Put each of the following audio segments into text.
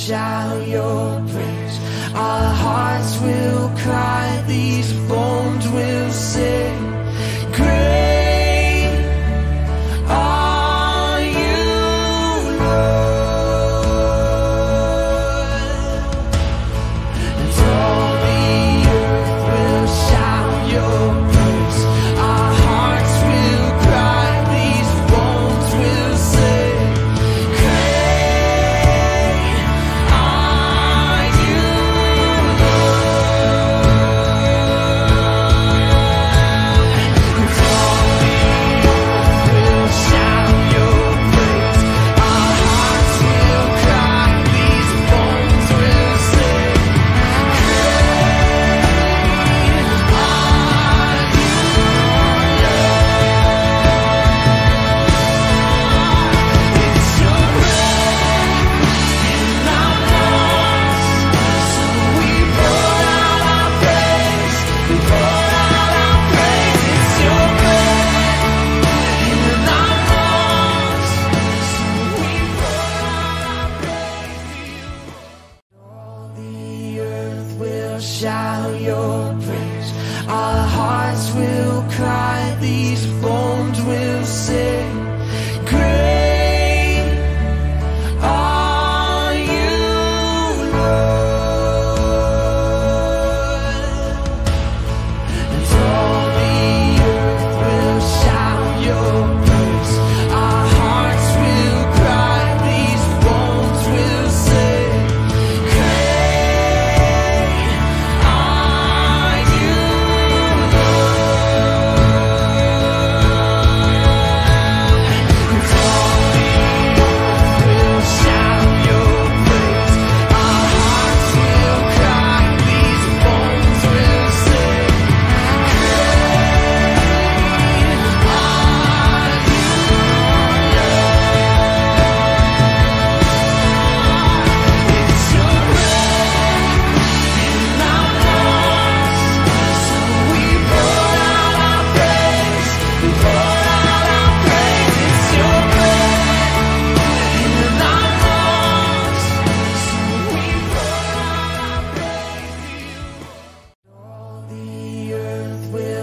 shout your praise. Our hearts will cry, these bones will sing. Great are you, Lord. And all the earth will shout your praise. Our hearts will cry, these bones will sing. Shout your praise. Our hearts will cry, these bones will sing. Great are you, Lord. And all the earth will shout your praise. Our hearts will cry, these bones will sing.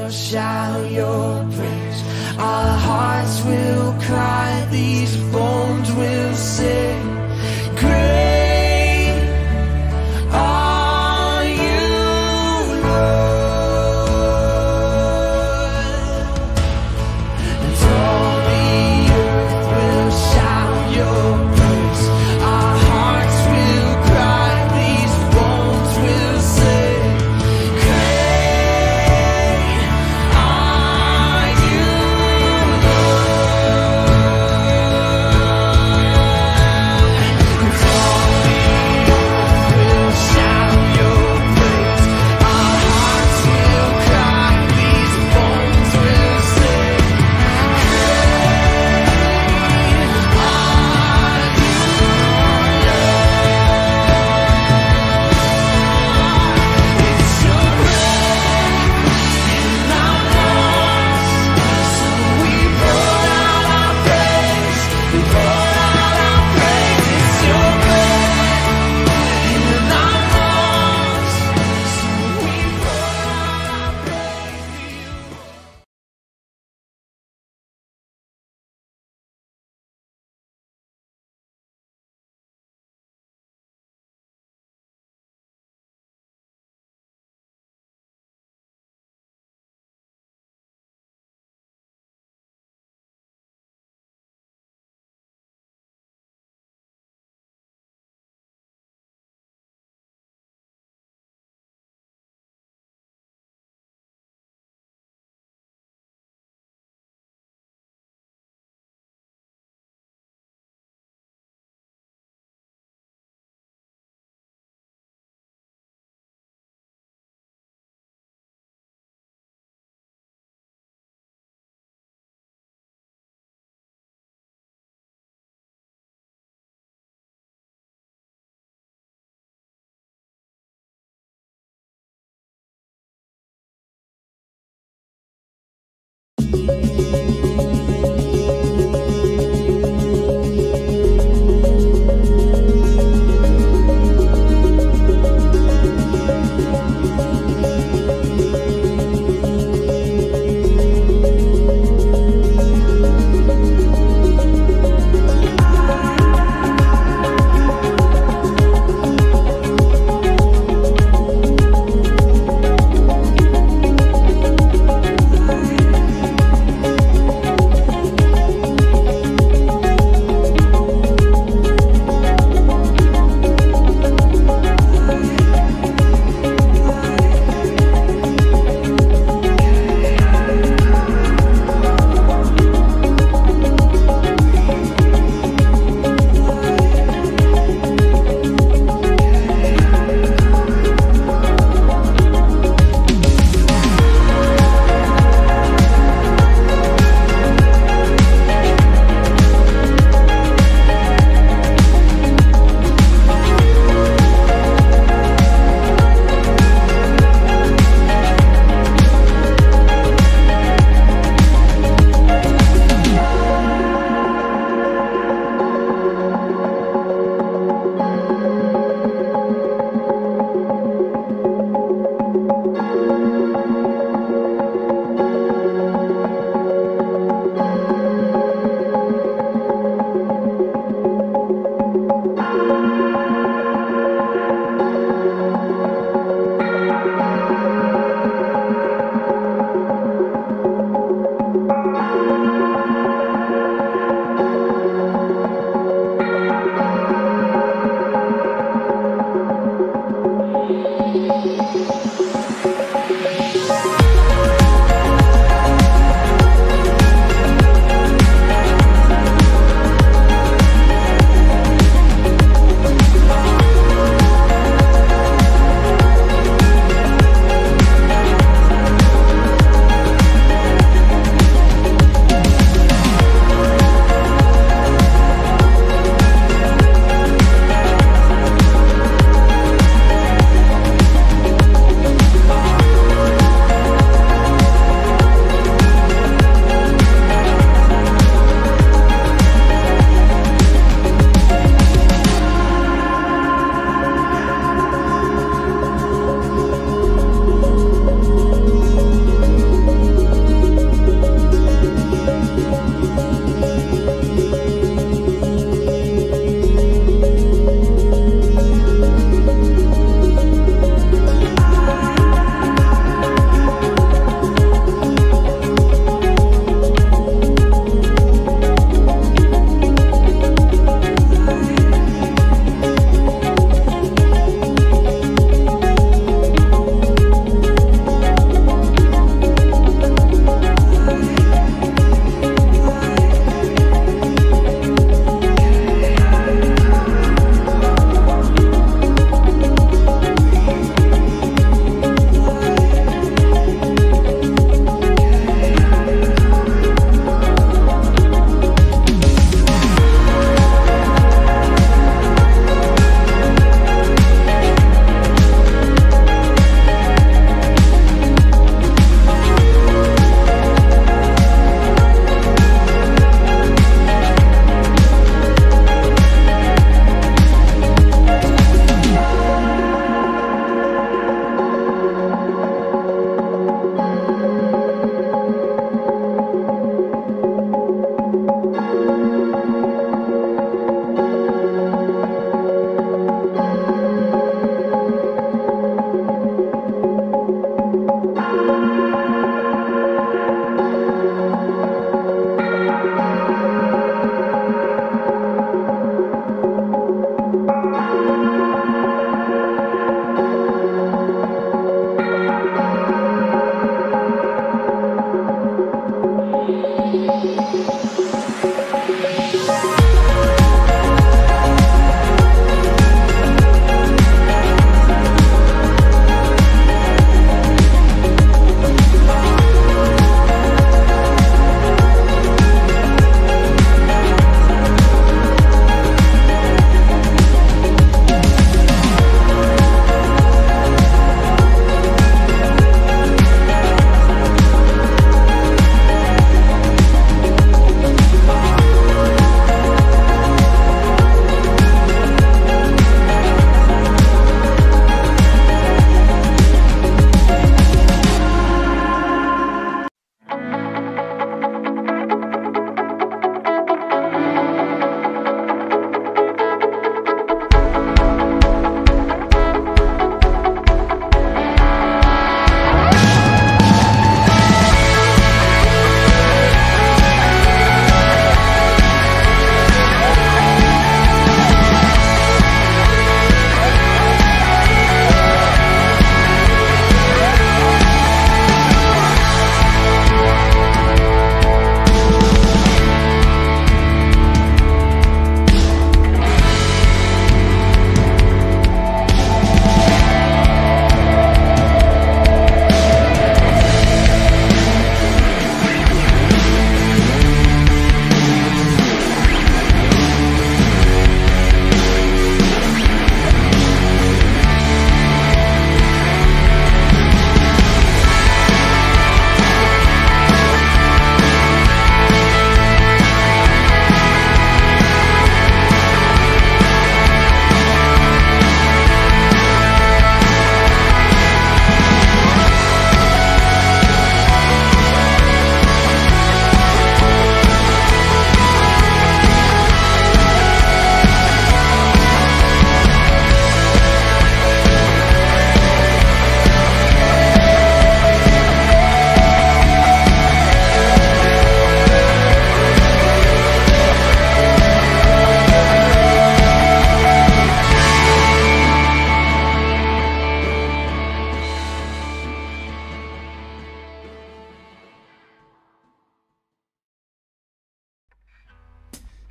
Shout your praise. Our hearts will cry, these bones will sing. Great are you, Lord. And all the earth will shout your praise. Our hearts will cry, these bones will sing. Great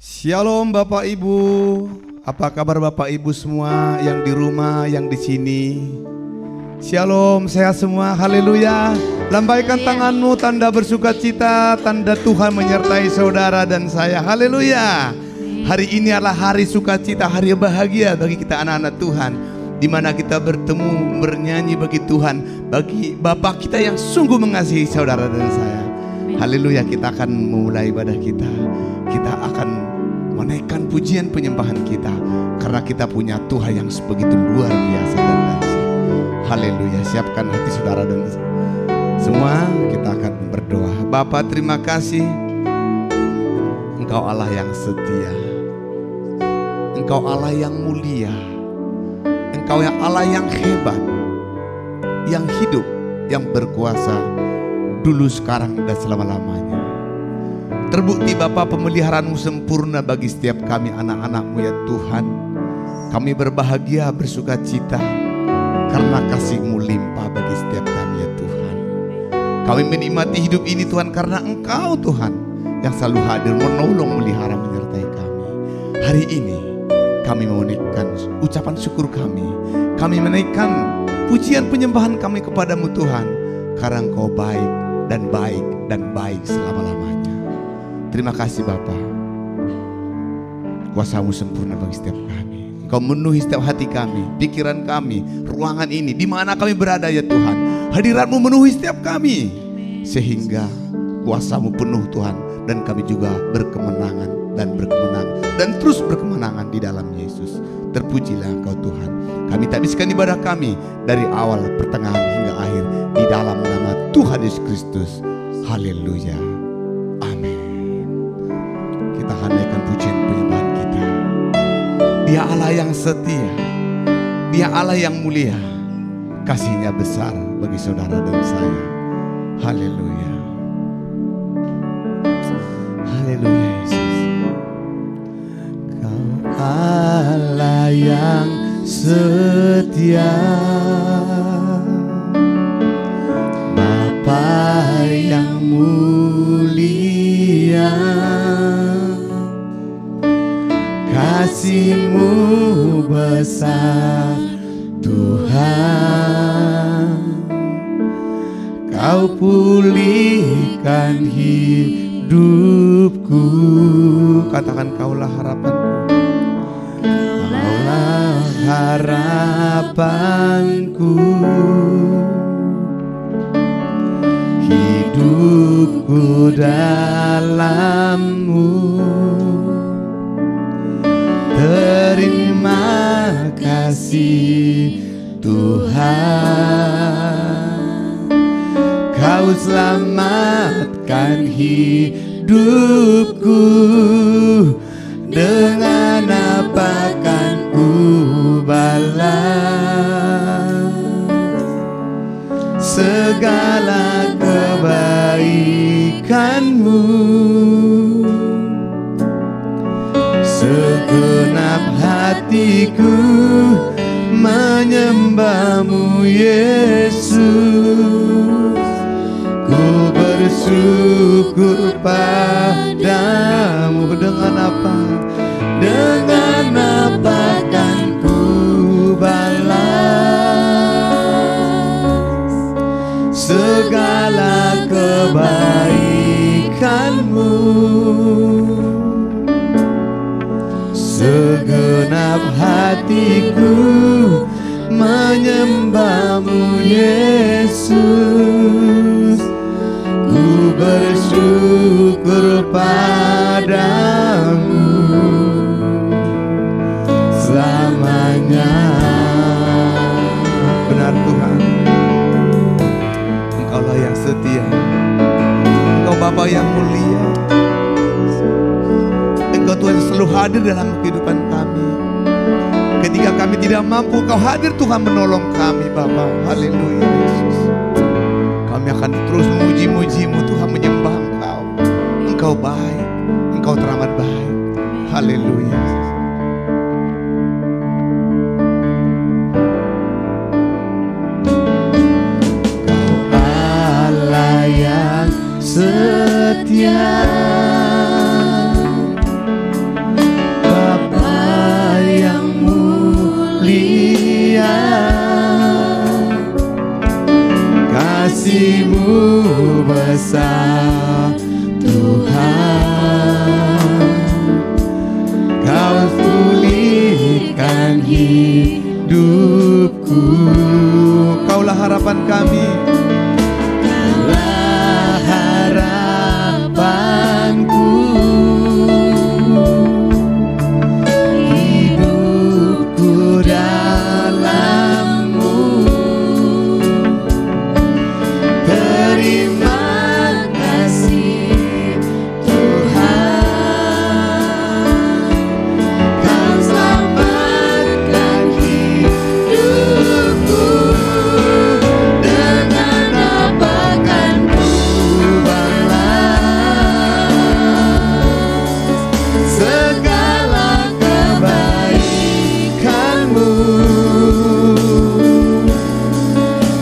Shalom Bapak Ibu. Apa kabar Bapak Ibu semua yang di rumah, yang di sini? Shalom, sehat semua. Haleluya. Lambaikan tanganmu, tanda bersukacita, tanda Tuhan menyertai saudara dan saya. Haleluya. Hari ini adalah hari sukacita, hari bahagia bagi kita anak-anak Tuhan, di mana kita bertemu bernyanyi bagi Tuhan, bagi Bapa kita yang sungguh mengasihi saudara dan saya. Haleluya. Kita akan memulai ibadah kita. Kita akan menaikkan pujian penyembahan kita, karena kita punya Tuhan yang begitu luar biasa dan dahsyat. Haleluya. Siapkan hati saudara dan semua, kita akan berdoa. Bapa, terima kasih, Engkau Allah yang setia, Engkau Allah yang mulia, Engkau yang Allah yang hebat, yang hidup, yang berkuasa dulu, sekarang, dan selama-lamanya. Terbukti Bapa, pemeliharaanmu sempurna bagi setiap kami anak-anakmu ya Tuhan. Kami berbahagia, bersuka cita, karena kasih-Mu limpah bagi setiap kami ya Tuhan. Kami menikmati hidup ini Tuhan, karena Engkau Tuhan yang selalu hadir, menolong, melihara, menyertai kami. Hari ini kami menaikkan ucapan syukur kami. Kami menaikkan pujian penyembahan kami kepadamu Tuhan, karena Engkau baik dan baik dan baik selama-lamanya. Terima kasih Bapa. Kuasa-Mu sempurna bagi setiap kami. Engkau memenuhi setiap hati kami, pikiran kami, ruangan ini, di mana kami berada ya Tuhan. Hadirat-Mu memenuhi setiap kami, sehingga kuasa-Mu penuh Tuhan, dan kami juga berkemenangan dan berkemenangan dan terus berkemenangan di dalam Yesus. Terpujilah Engkau Tuhan. Kami tak habiskan ibadah kami dari awal, pertengahan hingga akhir, di dalam nama Tuhan Yesus Kristus. Haleluya. Amin. Kita naikkan pujian penyembahan kita. Dia Allah yang setia, Dia Allah yang mulia, kasih-Nya besar bagi saudara dan saya. Haleluya. Haleluya Yesus. Kau Allah yang setia, Bapa yang mulia, kasih-Mu besar Tuhan. Kau pulihkan hidupku. Katakan, Kaulah harapanku. Kaulah harapanku. Hidupku dalam-Mu. Terima kasih Tuhan, Kau selamatkan hidupku. Dengan apa kan ku balas segala kebaikan-Mu? Segenap hatiku menyembah-Mu Yesus. Ku bersyukur padamu. Dengan apa? Dengan apa kan ku balas segala kebaikan-Mu? Segenap hatiku menyembah-Mu Yesus. Ku bersyukur padamu selamanya. Benar Tuhan, Engkau-Lah yang setia, Engkau Bapa yang mulia, Engkau Tuhan yang selalu hadir dalam kehidupan kami. Ketika kami tidak mampu, Kau hadir Tuhan menolong kami Bapa. Haleluya Yesus. Kami akan terus memuji-muji-Mu Tuhan, menyembah Engkau. Engkau baik, Engkau teramat baik. Haleluya. Kau Allah yang setia, harapan kami. Kaulah harapanku, hidupku dalam-Mu. Terima kasih Tuhan, Kau selamatkan hidupku. Dengan apa kan ku balas segala kebaikan-Mu.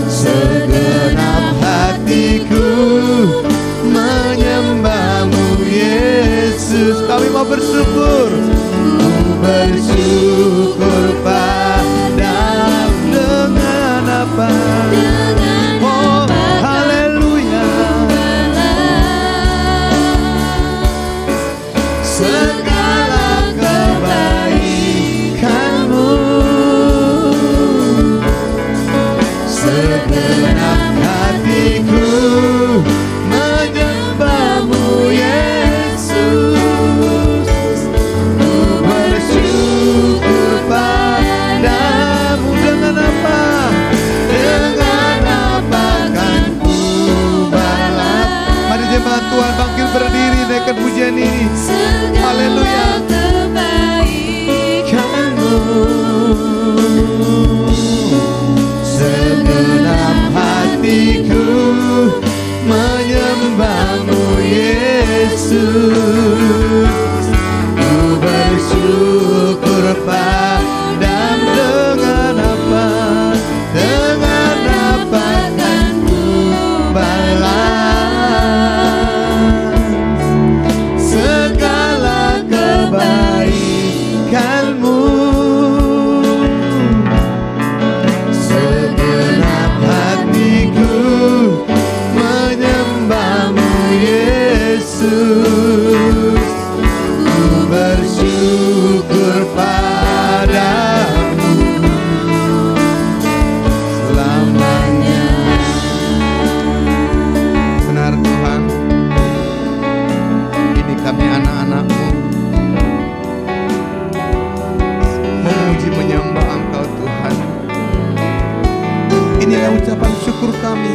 Segenap hatiku menyembah-Mu, Yesus. Kami mau bersyukur, ku bersyukur padamu. Dengan apa? Oh, haleluya. Segala kebaikan-Mu, segenap hatiku menyembah-Mu, Yesus. Ku bersyukur padamu. Dengan apa? Dengan apa kan ku balas? Mari jemaat Tuhan bangkit berdiri naikkan pujian ini. Haleluya. Kebaikan-Mu, segenap hatiku menyembah-Mu, Yesus. Ku bersyukur padamu. Dengan apa? Dengan apa kan ku balas segala kebaikan-Mu. Segenap hatiku menyembah-Mu, Yesus. Ku bersyukur padamu selamanya. Benar Tuhan, ini kami anak-anak-Mu memuji menyembah Engkau Tuhan. Inilah ucapan syukur kami,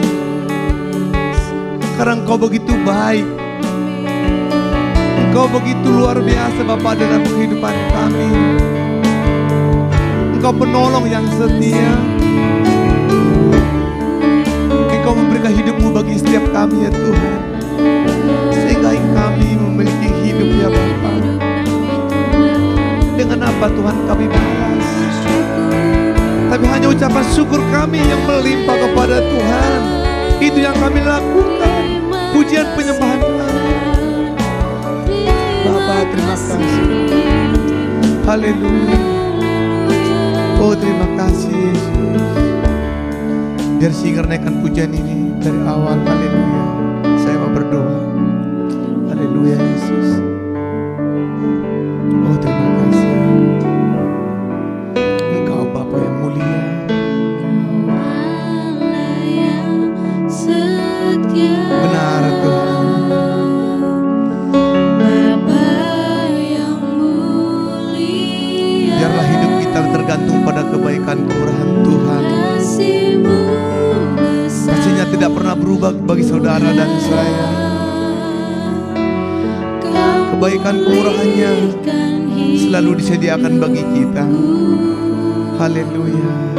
karena Engkau begitu baik, Engkau begitu luar biasa Bapa dalam kehidupan kami. Engkau penolong yang setia, Engkau memberikan hidup-Mu bagi setiap kami ya Tuhan, sehingga kami memiliki hidup ya Bapa. Dengan apa Tuhan kami balas? Tapi hanya ucapan syukur kami yang melimpah kepada Tuhan. Itu yang kami lakukan, pujian penyembahan kami. Bapa terima kasih. Haleluya. Oh terima kasih Yesus. Biar singer naikkan pujian ini dari awal. Haleluya. Saya mau berdoa. Haleluya Yesus. Oh terima kasih. Engkau Bapa yang mulia. Benar Tuhan. Biarlah hidup kita tergantung pada kebaikan kemurahan Tuhan. Kasih-Nya tidak pernah berubah bagi saudara dan saya. Kebaikan kemurahan-Nya selalu disediakan bagi kita. Haleluya.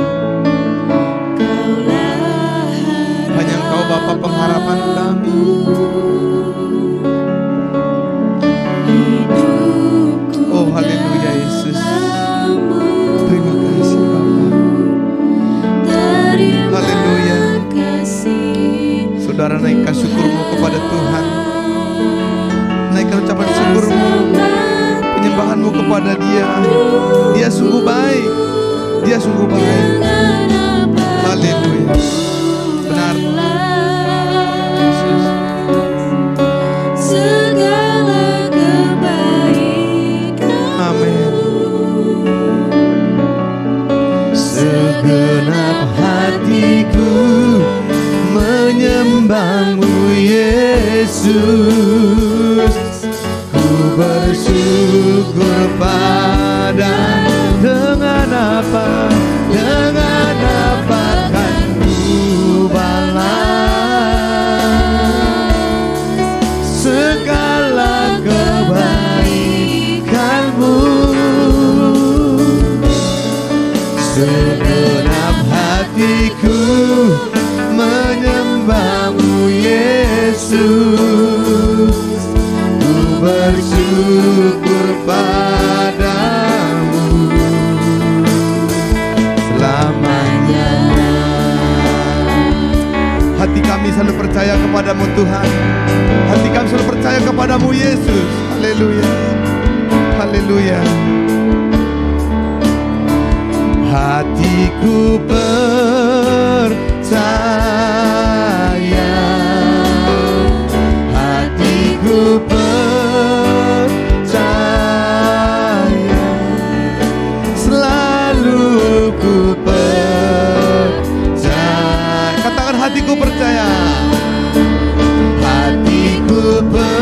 Hanya Engkau Bapa pengharapan kami. Oh haleluya Yesus. Terima kasih Bapa. Haleluya. Saudara naikkan syukur-Mu kepada Tuhan. Naikkan ucapan syukur-Mu, penyembahan-Mu kepada Dia. Dia sungguh baik. Dia sungguh baik. Haleluya. Benar Yesus. Amin. Segenap hatiku ku bersyukur pada dengan apa kan ku balas segala kebaikanmu. Segenap hatiku menyembahmu Yesus, ku bersyukur padamu selamanya. Hati kami selalu percaya kepadamu Tuhan, hati kami selalu percaya kepadamu Yesus. Haleluya, haleluya. Hatiku percaya, hatiku percaya, selalu ku percaya. Katakan hatiku percaya, hatiku percaya,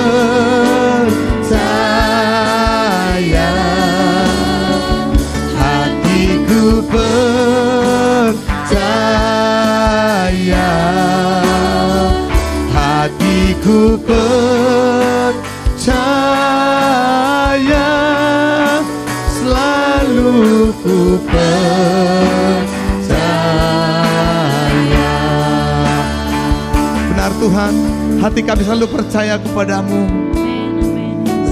hatiku percaya, hatiku percaya, selalu ku percaya. Benar Tuhan, hati kami selalu percaya kepadamu,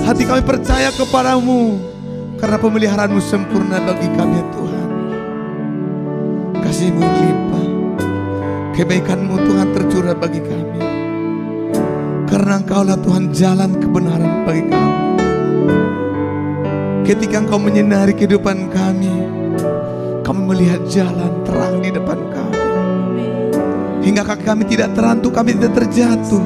hati kami percaya kepadamu, karena pemeliharaanmu sempurna bagi kami ya Tuhan. Kasih-Mu limpah, kebaikan-Mu Tuhan tercurah bagi kami, karena Engkau-lah Tuhan jalan kebenaran bagi kami. Ketika Engkau menyinari kehidupan kami, kami melihat jalan terang di depan kami, hingga kaki kami tidak terantuk, kami tidak terjatuh.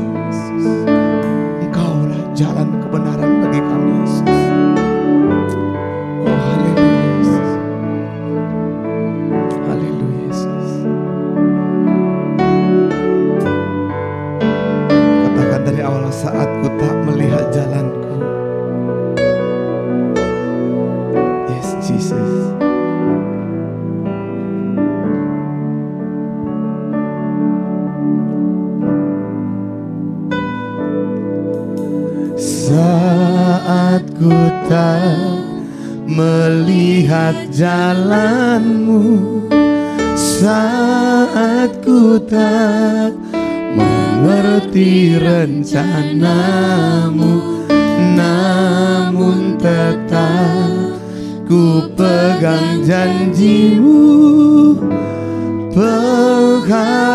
Engkau-lah jalan kebenaran bagi kami Yesus. Saat ku tak melihat jalanku, yes Jesus. Saat ku tak melihat jalanmu, saat ku tak mengerti rencanamu, namun tetap ku pegang janjimu. Pengharapanku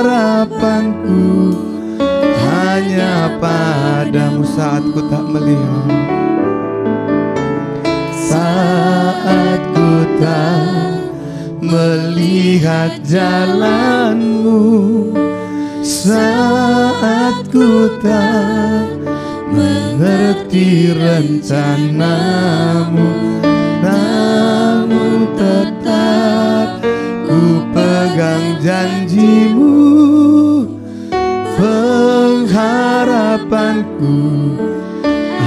hanya padamu. Saat ku tak melihat, saat ku tak melihat jalanmu, saat ku tak mengerti rencanamu, namun tetap ku pegang janjimu. Pengharapanku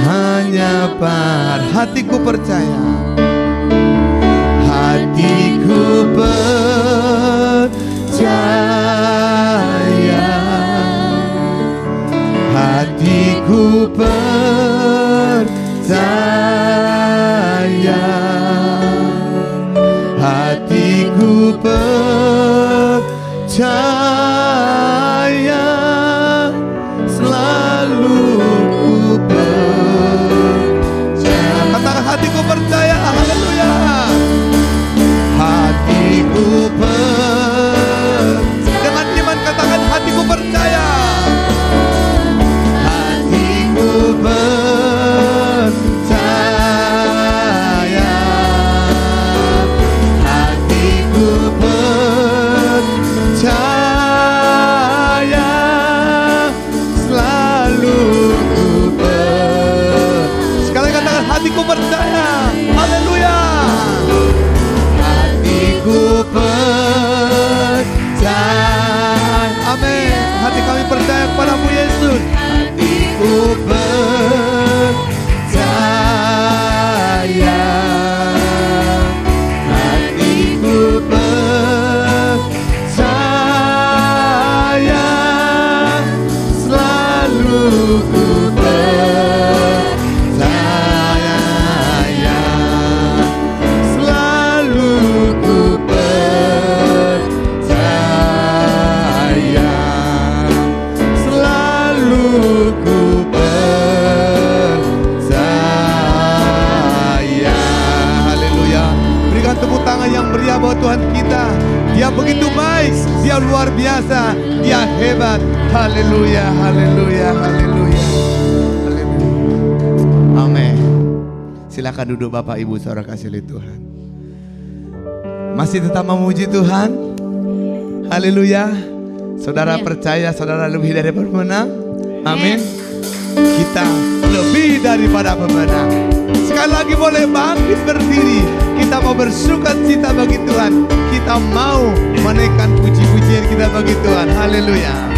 hanya pada hatiku percaya, hatiku percaya, hatiku percaya, hatiku percaya, selalu ku percaya. Katakan hatiku percaya, haleluya. Hatiku percaya. Dengan iman katakan hatiku percaya. Hatiku percaya. Haleluya, haleluya, haleluya. Haleluya. Amin. Silakan duduk Bapak Ibu saudara kasih oleh Tuhan. Masih tetap memuji Tuhan. Haleluya. Saudara percaya saudara lebih dari pemenang? Amin. Kita lebih daripada pemenang. Sekali lagi boleh bangkit berdiri. Kita mau bersuka cita bagi Tuhan. Kita mau menaikkan puji-pujian kita bagi Tuhan. Haleluya.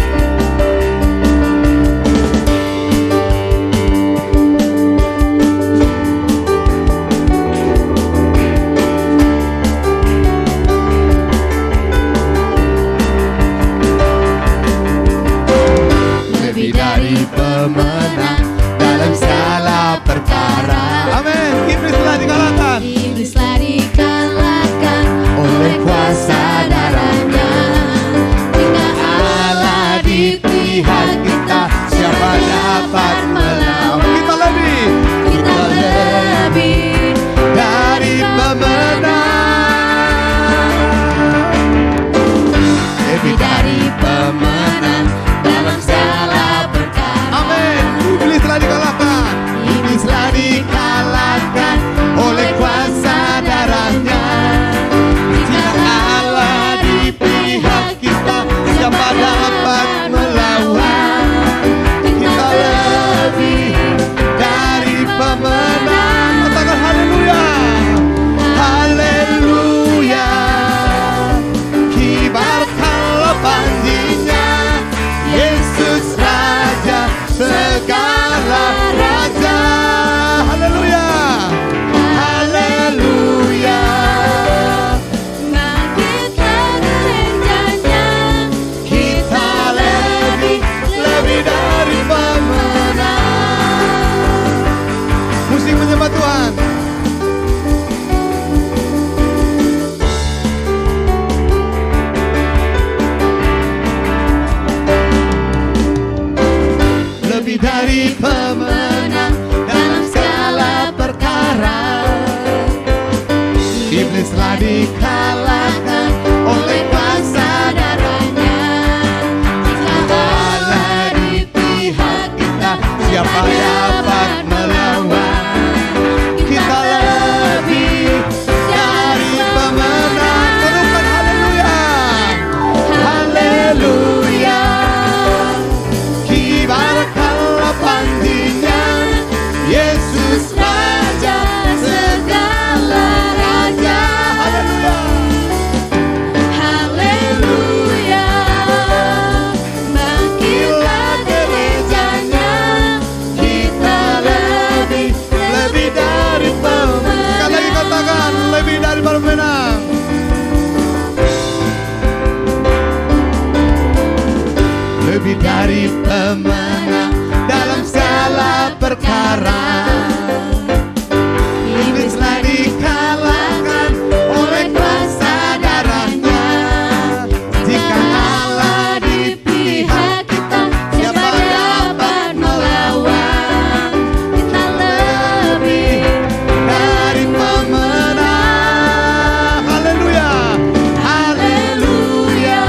Lebih dari pemenang dalam segala perkara. Amin. Iblis telah dikalahkan. Iblis telah dikalahkan Oleh kuasa darahnya. Jika Allah di pihak kita, siapa dapat melawan? Kita lebih dari pemenang. Lebih dari pemenang dalam segala perkara. Amin. Iblis telah dikalahkan. Iblis telah dikalahkan oleh kuasa darahnya. Jika Allah di pihak kita, siapa dapat melawan? Kita lebih dari pemenang. Katakan haleluya. Haleluya. Kibarkanlah panjinya, Yesus Raja segala raja. Haleluya. Haleluya. bangkitlah gerejanya, Kita lebih dari pemenang. Musik menyembah Tuhan. Lebih dari pemenang dalam segala perkara. Iblis telah dikalahkan oleh kuasa darahnya. Jika Allah di pihak kita, siapa dapat melawan? Kita lebih dari pemenang. Serukan haleluya. Haleluya. Kibarkanlah panjinya, Yesus Raja segala raja. Haleluya. haleluya. Bangkitlah gerejanya, Kita lebih dari pemenang. Sekali lagi katakan lebih dari pemenang. Lebih dari pemenang dalam segala perkara. Iblis telah dikalahkan oleh kuasa darahnya. Jika Allah di pihak kita, siapa dapat melawan? kita lebih Dari pemenang. Haleluya. Haleluya.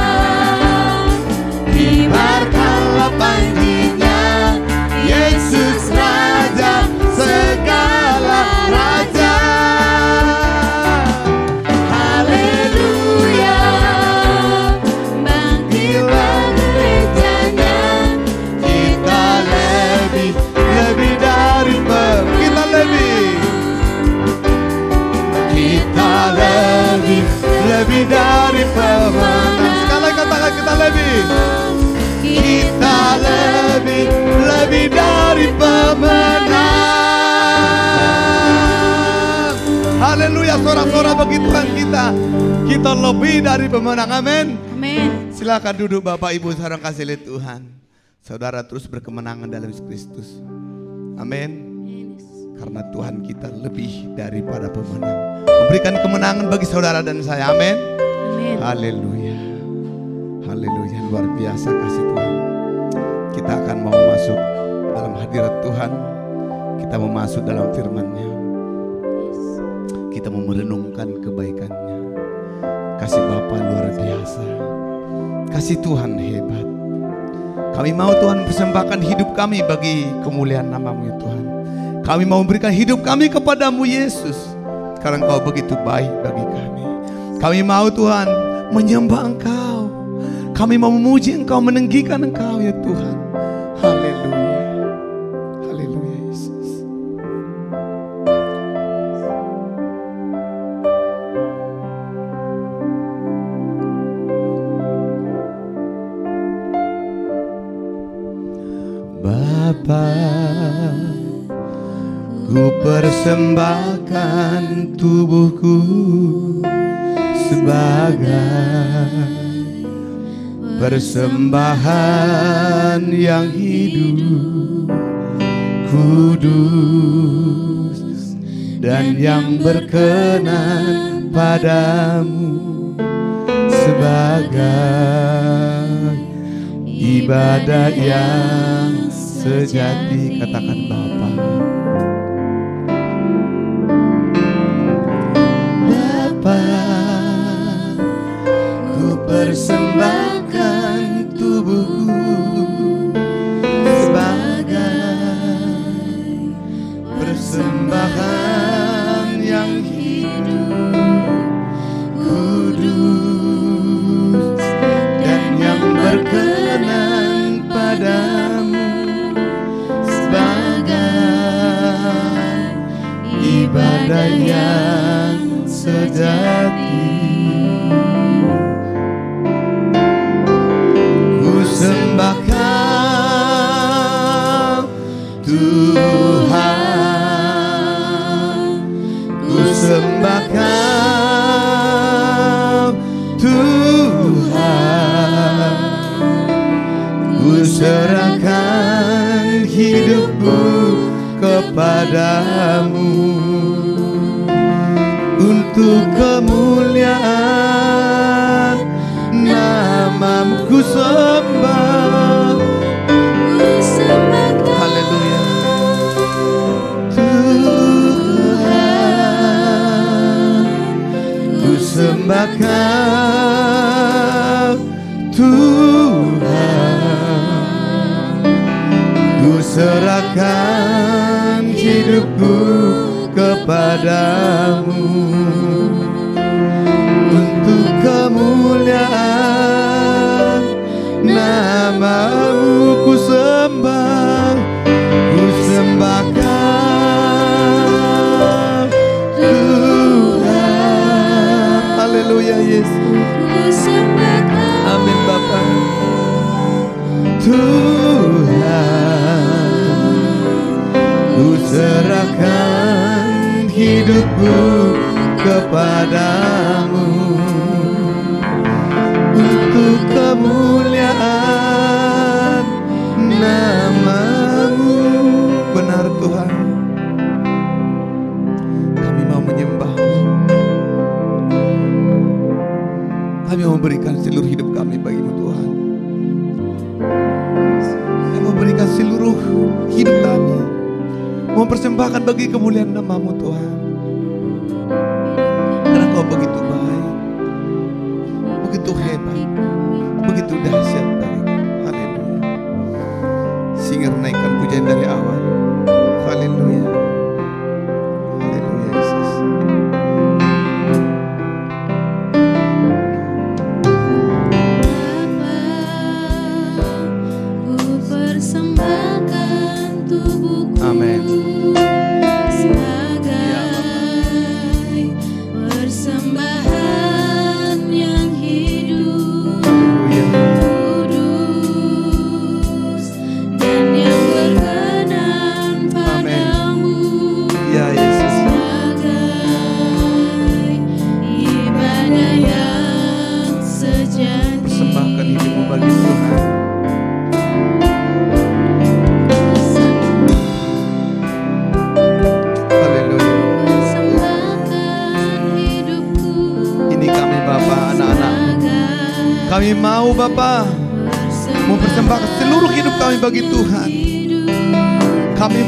Kibarkanlah panjinya, Yesus Raja segala raja. Haleluya. bangkitlah gerejanya, Kita lebih dari kita lebih dari pemenang. Sekali lagi katakan kita lebih dari pemenang. Haleluya. Sorak-sorak bagi Tuhan kita lebih dari pemenang. Amin. amin. Silakan duduk Bapak Ibu saudara kasih lihat Tuhan. Saudara terus berkemenangan dalam Yesus Kristus. Amin. Karena Tuhan kita lebih daripada pemenang. Memberikan kemenangan bagi saudara dan saya. Amin. Amin. Haleluya. Haleluya. Luar biasa kasih Tuhan. Kita akan mau masuk dalam hadirat Tuhan. Kita mau masuk dalam firman-Nya. Kita mau merenungkan kebaikan-Nya. Kasih Bapa luar biasa. Kasih Tuhan hebat. Kami mau Tuhan persembahkan hidup kami bagi kemuliaan nama-Mu ya Tuhan. Kami mau memberikan hidup kami kepadamu Yesus, karena Engkau begitu baik bagi kami. Kami mau Tuhan menyembah Engkau. Kami mau memuji Engkau, meninggikan Engkau ya Tuhan. Haleluya. Haleluya Yesus. Bapa, ku persembahkan tubuhku sebagai persembahan yang hidup, kudus, dan yang berkenan padamu, sebagai ibadat yang sejati. Katakan Bapa. Bapa, ku persembahkan tubuhku sebagai persembahan yang hidup, kudus, dan yang berkenan padamu, sebagai ibadat yang sejati. Ku sembahkan Tuhan, ku sembahkan Tuhan, ku serahkan hidupku kepadamu untuk kemuliaan nama-Mu. Ku sembah, haleluya Tuhan, ku sembahkan Tuhan, ku serahkan hidupku kepadamu untuk kemuliaan nama-Mu. Ku sembah, ku sembahkan Tuhan. Haleluya Yesus. Amin Bapa. Tuhan, ku serahkan hidupku kepadamu untuk kemuliaan nama-Mu. Benar Tuhan, kami mau menyembah-Mu. Kami mau memberikan seluruh hidup kami bagi-Mu Tuhan. Kami mau memberikan seluruh hidup kami, mau persembahkan bagi kemuliaan nama-Mu Tuhan. Karena Kau begitu baik, begitu hebat, begitu dahsyat bagi kami. Haleluya. Sehingga naikkan pujian dari awal. Haleluya. Haleluya Yesus. Ku persembahkan tubuhku Amin. sebagai persembahan yang hidup, kudus, dan yang berkenan padamu, Ya Yesus. sebagai ibadah yang sejati. Persembahkan hidupmu bagi Tuhan. Haleluya. Persembahkan hidupku Ini kami Bapa, anak-anak. Kami mau Bapa mempersembahkan seluruh hidup kami bagi Tuhan. Kami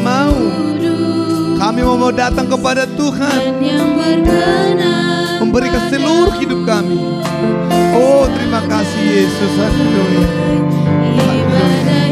mau datang kepada Tuhan, yang berkenan memberikan seluruh hidup kami. Oh terima kasih Yesus. Haleluya. ibadah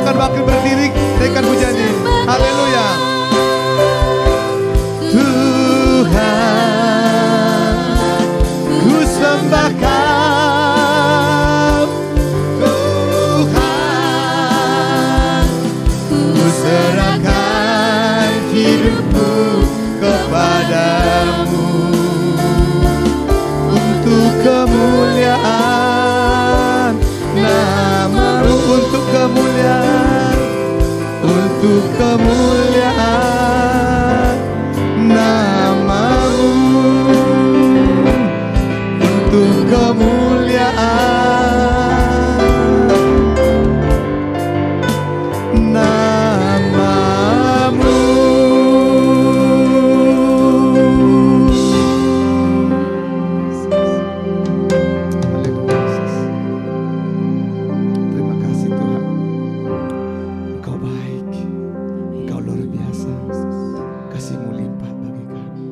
silakan bangkit berdiri, naikkan pujiannya. Haleluya. Tuhan, ku sembah Kau. Tuhan, ku serahkan hidupku kepadamu untuk kemuliaan nama-Mu, untuk kemuliaan nama-Mu, untuk kemuliaan nama-Mu. Terima kasih Tuhan, Engkau baik, Engkau luar biasa, kasih-Mu limpah bagi kami.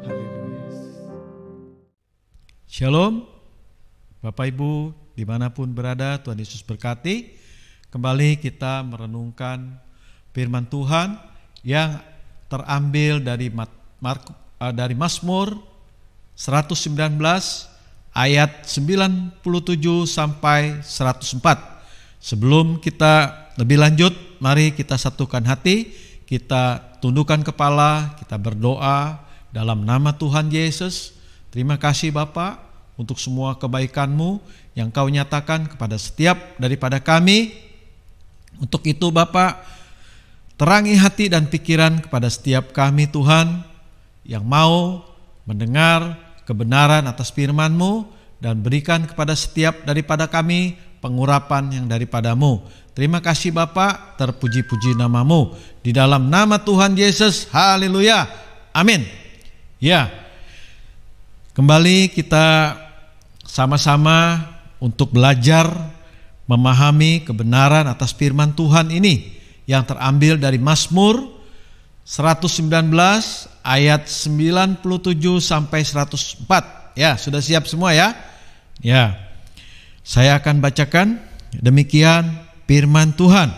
Haleluya. Shalom, Bapak Ibu dimanapun berada, Tuhan Yesus berkati. Kembali kita merenungkan firman Tuhan yang terambil dari Mazmur 119 ayat 97 sampai 104. Sebelum kita lebih lanjut, mari kita satukan hati, kita tundukkan kepala, kita berdoa dalam nama Tuhan Yesus. Terima kasih Bapa untuk semua kebaikan-Mu yang Kau nyatakan kepada setiap daripada kami. Untuk itu Bapa, terangi hati dan pikiran kepada setiap kami Tuhan yang mau mendengar kebenaran atas firman-Mu, dan berikan kepada setiap daripada kami pengurapan yang daripada-Mu. Terima kasih Bapa, terpuji-puji nama-Mu di dalam nama Tuhan Yesus. Haleluya. Amin. Ya. Kembali kita sama-sama untuk belajar memahami kebenaran atas firman Tuhan ini yang terambil dari Mazmur 119 ayat 97 sampai 104. Ya, sudah siap semua ya? Ya. Saya akan bacakan demikian firman Tuhan.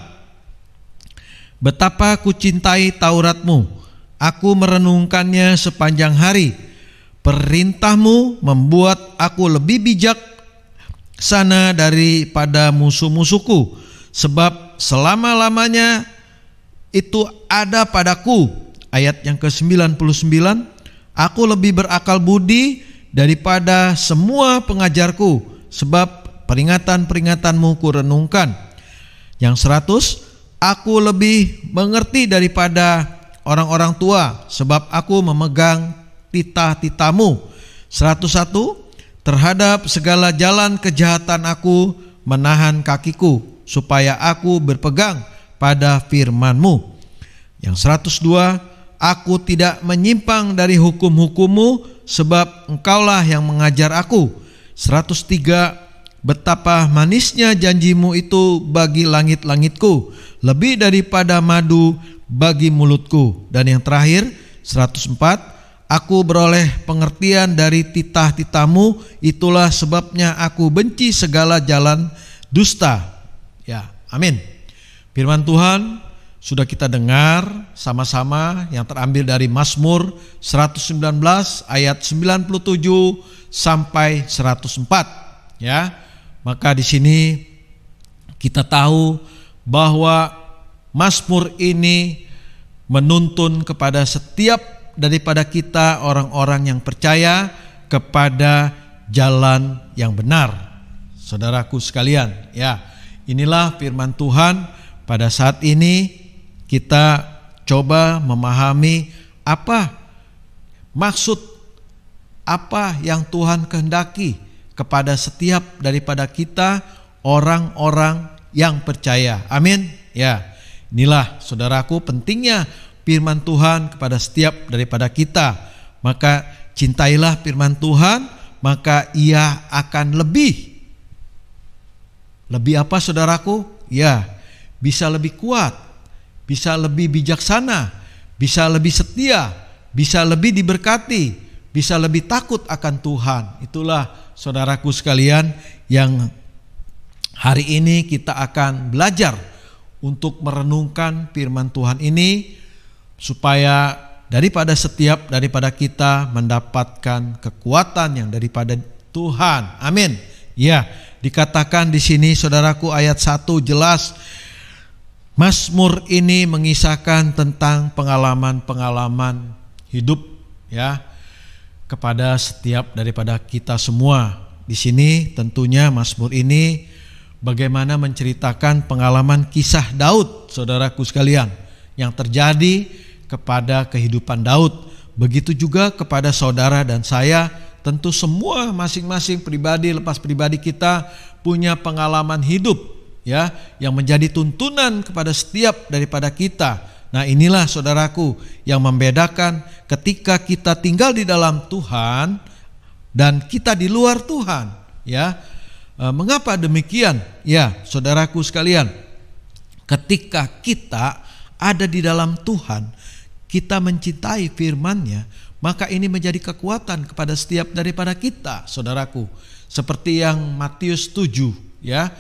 Betapa ku cintai Taurat-Mu, aku merenungkannya sepanjang hari. Perintah-Mu membuat aku lebih bijak sana daripada musuh-musuhku, sebab selama-lamanya itu ada padaku. Ayat yang ke-99, aku lebih berakal budi daripada semua pengajarku, sebab peringatan-peringatan-Mu kurenungkan. Yang 100, aku lebih mengerti daripada orang-orang tua, sebab aku memegang titah-titah-Mu. 101, terhadap segala jalan kejahatan aku menahan kakiku, supaya aku berpegang pada firman-Mu. Yang 102, aku tidak menyimpang dari hukum-hukum-Mu, sebab Engkaulah yang mengajar aku. 103, betapa manisnya janji-Mu itu bagi langit-langitku, lebih daripada madu bagi mulutku. Dan yang terakhir 104, aku beroleh pengertian dari titah-titah-Mu, itulah sebabnya aku benci segala jalan dusta. Ya, amin. Firman Tuhan sudah kita dengar sama-sama yang terambil dari Mazmur 119 ayat 97 sampai 104. Ya, maka di sini kita tahu bahwa Mazmur ini menuntun kepada setiap daripada kita orang-orang yang percaya kepada jalan yang benar. Saudaraku sekalian, ya, inilah firman Tuhan. Pada saat ini kita coba memahami apa maksud, apa yang Tuhan kehendaki kepada setiap daripada kita orang-orang yang percaya. Amin. Ya, inilah saudaraku pentingnya firman Tuhan kepada setiap daripada kita. Maka cintailah firman Tuhan, maka ia akan lebih apa saudaraku? Ya, bisa lebih kuat, bisa lebih bijaksana, bisa lebih setia, bisa lebih diberkati, bisa lebih takut akan Tuhan. Itulah saudaraku sekalian yang hari ini kita akan belajar untuk merenungkan firman Tuhan ini, supaya daripada kita mendapatkan kekuatan yang daripada Tuhan. Amin. Ya, dikatakan di sini saudaraku ayat 1 jelas, Mazmur ini mengisahkan tentang pengalaman-pengalaman hidup ya kepada setiap daripada kita semua. Di sini tentunya Mazmur ini bagaimana menceritakan pengalaman kisah Daud, saudaraku sekalian, yang terjadi kepada kehidupan Daud. Begitu juga kepada saudara dan saya, tentu semua masing-masing pribadi lepas pribadi kita punya pengalaman hidup ya yang menjadi tuntunan kepada setiap daripada kita. Nah, inilah saudaraku yang membedakan ketika kita tinggal di dalam Tuhan dan kita di luar Tuhan ya. Mengapa demikian? Ya, saudaraku sekalian, ketika kita ada di dalam Tuhan, kita mencintai firman-Nya, maka ini menjadi kekuatan kepada setiap daripada kita, saudaraku. Seperti yang Matius 7 ya.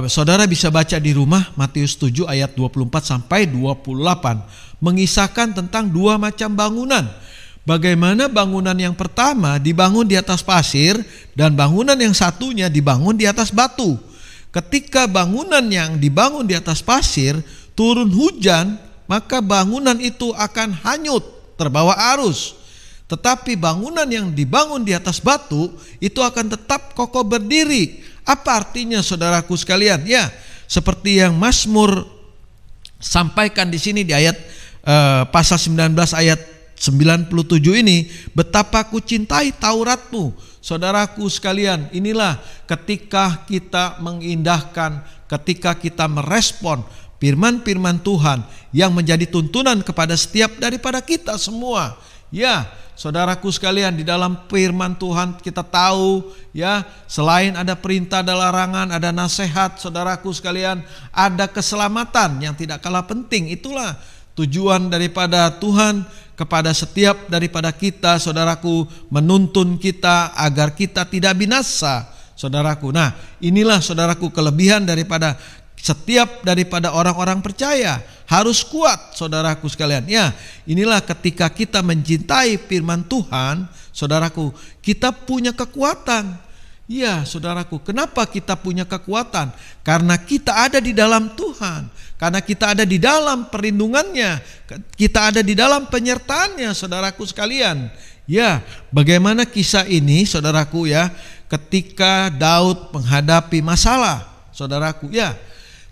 Saudara bisa baca di rumah Matius 7 ayat 24 sampai 28, mengisahkan tentang dua macam bangunan. Bagaimana bangunan yang pertama dibangun di atas pasir dan bangunan yang satunya dibangun di atas batu. Ketika bangunan yang dibangun di atas pasir turun hujan, maka bangunan itu akan hanyut terbawa arus. Tetapi bangunan yang dibangun di atas batu itu akan tetap kokoh berdiri. Apa artinya saudaraku sekalian? Ya, seperti yang Mazmur sampaikan di sini di ayat pasal 19 ayat 97 ini, betapa ku cintai Tauratmu. Saudaraku sekalian, inilah ketika kita mengindahkan, ketika kita merespon firman-firman Tuhan yang menjadi tuntunan kepada setiap daripada kita semua. Ya, saudaraku sekalian, di dalam firman Tuhan kita tahu ya, selain ada perintah, ada larangan, ada nasihat, saudaraku sekalian, ada keselamatan yang tidak kalah penting. Itulah tujuan daripada Tuhan kepada setiap daripada kita, saudaraku, menuntun kita agar kita tidak binasa, saudaraku. Nah, inilah saudaraku kelebihan daripada setiap daripada orang-orang percaya, harus kuat, saudaraku sekalian. Ya, inilah ketika kita mencintai firman Tuhan, saudaraku, kita punya kekuatan. Ya, saudaraku, kenapa kita punya kekuatan? Karena kita ada di dalam Tuhan. Karena kita ada di dalam perlindungannya, kita ada di dalam penyertaannya, saudaraku sekalian. Ya, bagaimana kisah ini, saudaraku ya, ketika Daud menghadapi masalah, saudaraku ya,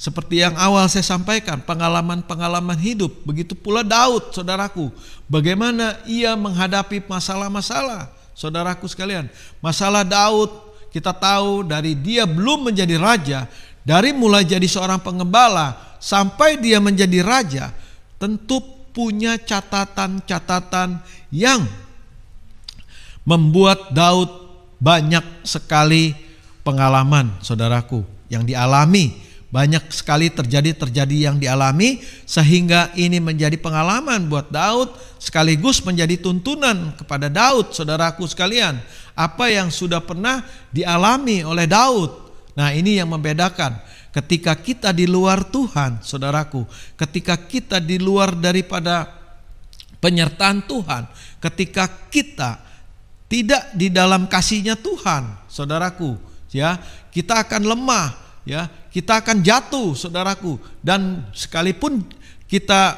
seperti yang awal saya sampaikan, pengalaman-pengalaman hidup. Begitu pula Daud, saudaraku, bagaimana ia menghadapi masalah-masalah, saudaraku sekalian. Masalah Daud, kita tahu dari dia belum menjadi raja, dari mulai jadi seorang pengembala sampai dia menjadi raja, tentu punya catatan-catatan yang membuat Daud banyak sekali pengalaman, saudaraku, yang dialami. Banyak sekali terjadi yang dialami, sehingga ini menjadi pengalaman buat Daud, sekaligus menjadi tuntunan kepada Daud, saudaraku sekalian. Apa yang sudah pernah dialami oleh Daud. Nah, ini yang membedakan ketika kita di luar Tuhan, saudaraku, ketika kita di luar daripada penyertaan Tuhan, ketika kita tidak di dalam kasih-Nya Tuhan, saudaraku, ya, kita akan lemah, ya, kita akan jatuh, saudaraku. Dan sekalipun kita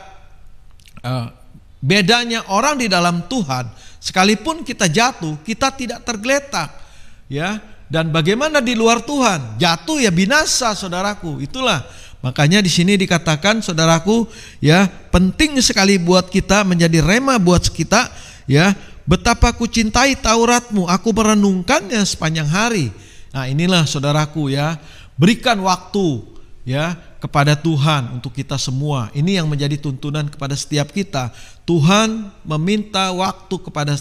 bedanya orang di dalam Tuhan, sekalipun kita jatuh, kita tidak tergeletak, ya. Dan bagaimana di luar Tuhan? Jatuh ya binasa, saudaraku. Itulah makanya di sini dikatakan, saudaraku, ya, penting sekali buat kita menjadi rema buat kita, ya. Betapa ku cintai Tauratmu, aku merenungkannya sepanjang hari. Nah, inilah saudaraku ya, berikan waktu ya kepada Tuhan untuk kita semua. Ini yang menjadi tuntunan kepada setiap kita. Tuhan meminta waktu kepada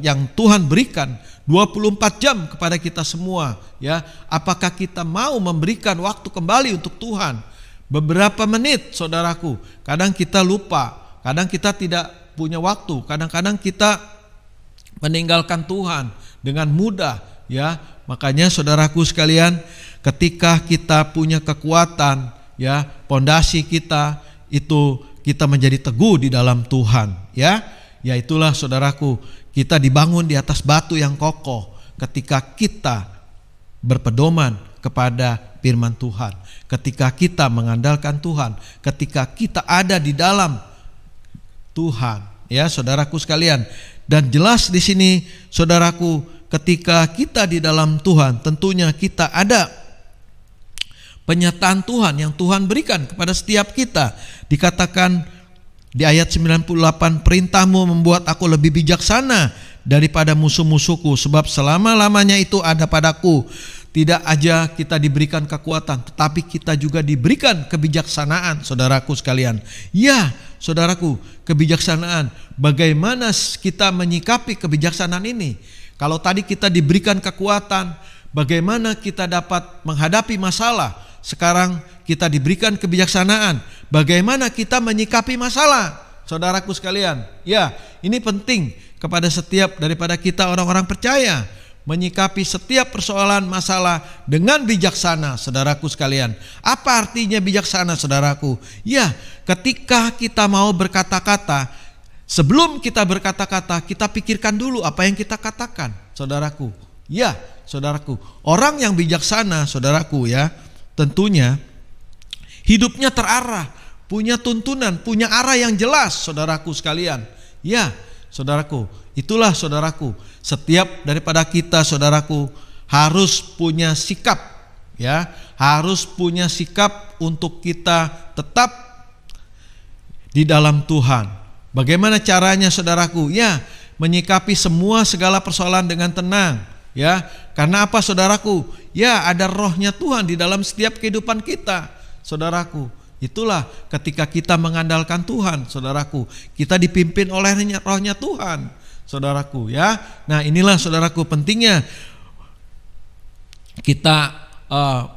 yang Tuhan berikan 24 jam kepada kita semua, ya. Apakah kita mau memberikan waktu kembali untuk Tuhan? Beberapa menit, saudaraku. Kadang kita lupa, kadang kita tidak punya waktu, kadang-kadang kita meninggalkan Tuhan dengan mudah, ya. Makanya saudaraku sekalian, ketika kita punya kekuatan, ya, pondasi kita itu kita menjadi teguh di dalam Tuhan, ya. Ya itulah saudaraku, kita dibangun di atas batu yang kokoh ketika kita berpedoman kepada firman Tuhan, ketika kita mengandalkan Tuhan, ketika kita ada di dalam Tuhan, ya saudaraku sekalian. Dan jelas di sini saudaraku, ketika kita di dalam Tuhan, tentunya kita ada penyataan Tuhan yang Tuhan berikan kepada setiap kita. Dikatakan di ayat 98, perintahmu membuat aku lebih bijaksana daripada musuh-musuhku, sebab selama-lamanya itu ada padaku. Tidak aja kita diberikan kekuatan, tetapi kita juga diberikan kebijaksanaan, saudaraku sekalian. Ya, saudaraku, kebijaksanaan. Bagaimana kita menyikapi kebijaksanaan ini? Kalau tadi kita diberikan kekuatan, bagaimana kita dapat menghadapi masalah? Sekarang kita diberikan kebijaksanaan. Bagaimana kita menyikapi masalah, saudaraku sekalian? Ya, ini penting kepada setiap daripada kita orang-orang percaya, menyikapi setiap persoalan masalah dengan bijaksana, saudaraku sekalian. Apa artinya bijaksana, saudaraku? Ya, ketika kita mau berkata-kata, sebelum kita berkata-kata, kita pikirkan dulu apa yang kita katakan, saudaraku. Ya, saudaraku, orang yang bijaksana, saudaraku, ya, tentunya hidupnya terarah, punya tuntunan, punya arah yang jelas, saudaraku sekalian. Ya, saudaraku, itulah saudaraku, setiap daripada kita, saudaraku, harus punya sikap, ya, harus punya sikap untuk kita tetap di dalam Tuhan. Bagaimana caranya, saudaraku? Ya, menyikapi semua segala persoalan dengan tenang, ya. Karena apa, saudaraku? Ya, ada rohnya Tuhan di dalam setiap kehidupan kita, saudaraku. Itulah ketika kita mengandalkan Tuhan, saudaraku, kita dipimpin oleh rohnya Tuhan, saudaraku, ya. Nah, inilah saudaraku pentingnya kita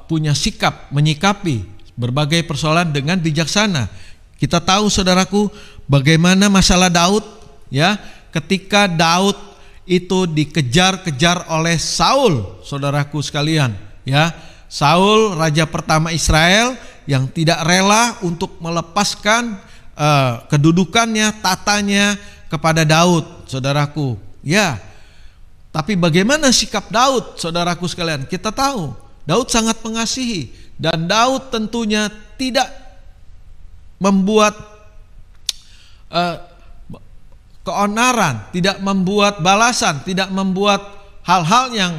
punya sikap menyikapi berbagai persoalan dengan bijaksana. Kita tahu, saudaraku, bagaimana masalah Daud, ya, ketika Daud itu dikejar-kejar oleh Saul, saudaraku sekalian, ya. Saul, raja pertama Israel, yang tidak rela untuk melepaskan kedudukannya, tatanya kepada Daud, saudaraku. Ya, tapi bagaimana sikap Daud, saudaraku sekalian? Kita tahu Daud sangat mengasihi, dan Daud tentunya tidak membuat keonaran, tidak membuat balasan, tidak membuat hal-hal yang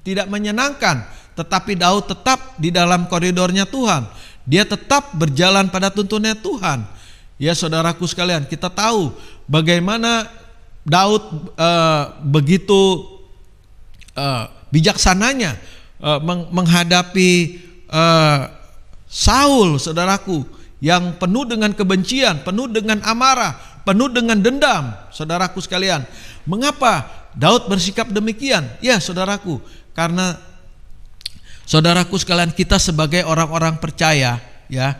tidak menyenangkan. Tetapi Daud tetap di dalam koridornya Tuhan. Dia tetap berjalan pada tuntunannya Tuhan. Ya, saudaraku sekalian, kita tahu bagaimana Daud begitu bijaksananya menghadapi Saul, saudaraku, yang penuh dengan kebencian, penuh dengan amarah, penuh dengan dendam, saudaraku sekalian. Mengapa Daud bersikap demikian? Ya, saudaraku, karena saudaraku sekalian, kita sebagai orang-orang percaya, ya,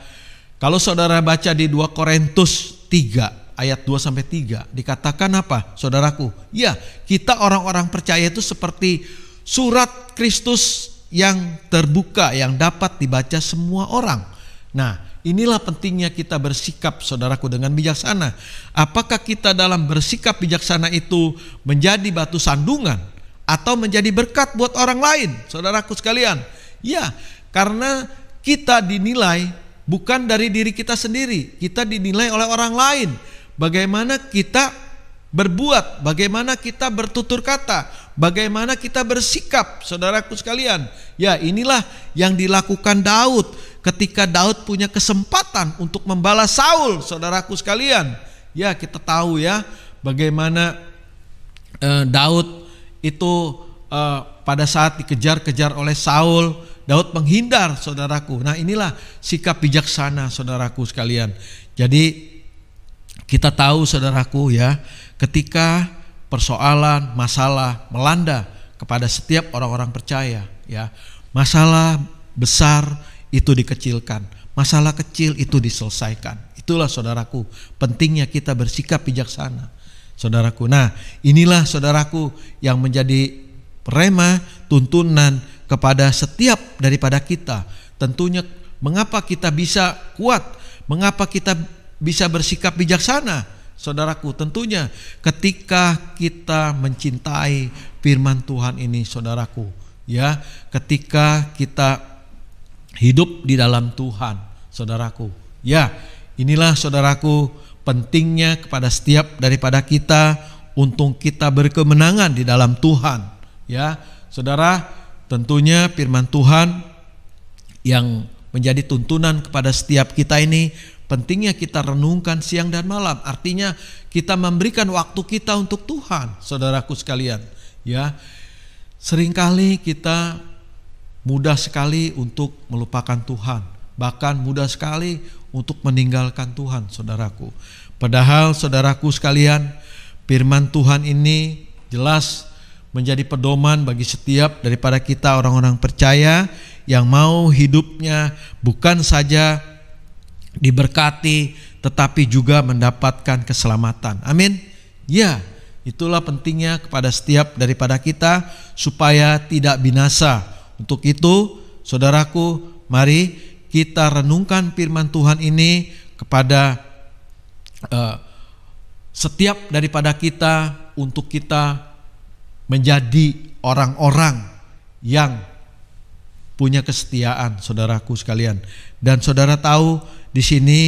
kalau saudara baca di 2 Korintus 3 ayat 2-3, dikatakan apa, saudaraku? Ya, kita orang-orang percaya itu seperti surat Kristus yang terbuka, yang dapat dibaca semua orang. Nah, inilah pentingnya kita bersikap, saudaraku, dengan bijaksana. Apakah kita dalam bersikap bijaksana itu menjadi batu sandungan atau menjadi berkat buat orang lain, saudaraku sekalian? Ya, karena kita dinilai bukan dari diri kita sendiri, kita dinilai oleh orang lain. Bagaimana kita berbuat, bagaimana kita bertutur kata, bagaimana kita bersikap, saudaraku sekalian. Ya, inilah yang dilakukan Daud ketika Daud punya kesempatan untuk membalas Saul, saudaraku sekalian. Ya, kita tahu, ya, bagaimana Daud itu pada saat dikejar-kejar oleh Saul, Daud menghindar, saudaraku. Nah, inilah sikap bijaksana, saudaraku sekalian. Jadi kita tahu, saudaraku, ya, ketika persoalan, masalah melanda kepada setiap orang-orang percaya, ya, masalah besar itu dikecilkan, masalah kecil itu diselesaikan. Itulah, saudaraku, pentingnya kita bersikap bijaksana, saudaraku. Nah, inilah, saudaraku, yang menjadi rema, tuntunan kepada setiap daripada kita. Tentunya Mengapa kita bisa kuat? Mengapa kita bisa bersikap bijaksana? Saudaraku, tentunya ketika kita mencintai firman Tuhan ini, saudaraku, ya, ketika kita hidup di dalam Tuhan, saudaraku. Ya, inilah saudaraku pentingnya kepada setiap daripada kita untuk kita berkemenangan di dalam Tuhan. Ya, saudara, tentunya firman Tuhan yang menjadi tuntunan kepada setiap kita ini pentingnya kita renungkan siang dan malam. Artinya kita memberikan waktu kita untuk Tuhan, saudaraku sekalian. Ya, seringkali kita mudah sekali untuk melupakan Tuhan, bahkan mudah sekali untuk meninggalkan Tuhan, saudaraku. Padahal saudaraku sekalian, firman Tuhan ini jelas menjadi pedoman bagi setiap daripada kita orang-orang percaya yang mau hidupnya bukan saja diberkati tetapi juga mendapatkan keselamatan. Amin. Ya, itulah pentingnya kepada setiap daripada kita supaya tidak binasa. Untuk itu, saudaraku, mari kita renungkan firman Tuhan ini kepada setiap daripada kita untuk kita menjadi orang-orang yang punya kesetiaan, saudaraku sekalian. Dan saudara tahu di sini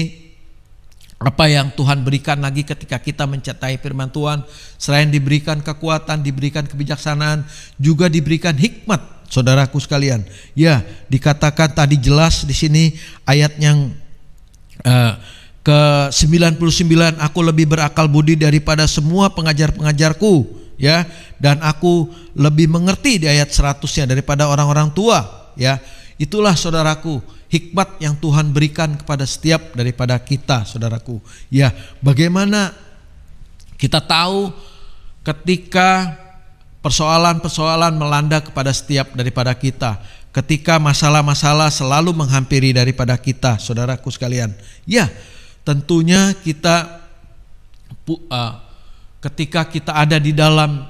apa yang Tuhan berikan lagi ketika kita mencintai firman Tuhan, selain diberikan kekuatan, diberikan kebijaksanaan, juga diberikan hikmat, saudaraku sekalian. Ya, dikatakan tadi jelas di sini ayat yang ke-99, aku lebih berakal budi daripada semua pengajar-pengajarku, ya, dan aku lebih mengerti di ayat 100-nya daripada orang-orang tua. Ya, itulah saudaraku hikmat yang Tuhan berikan kepada setiap daripada kita, saudaraku. Ya, bagaimana kita tahu ketika persoalan-persoalan melanda kepada setiap daripada kita, ketika masalah-masalah selalu menghampiri daripada kita, saudaraku sekalian. Ya, tentunya kita ketika kita ada di dalam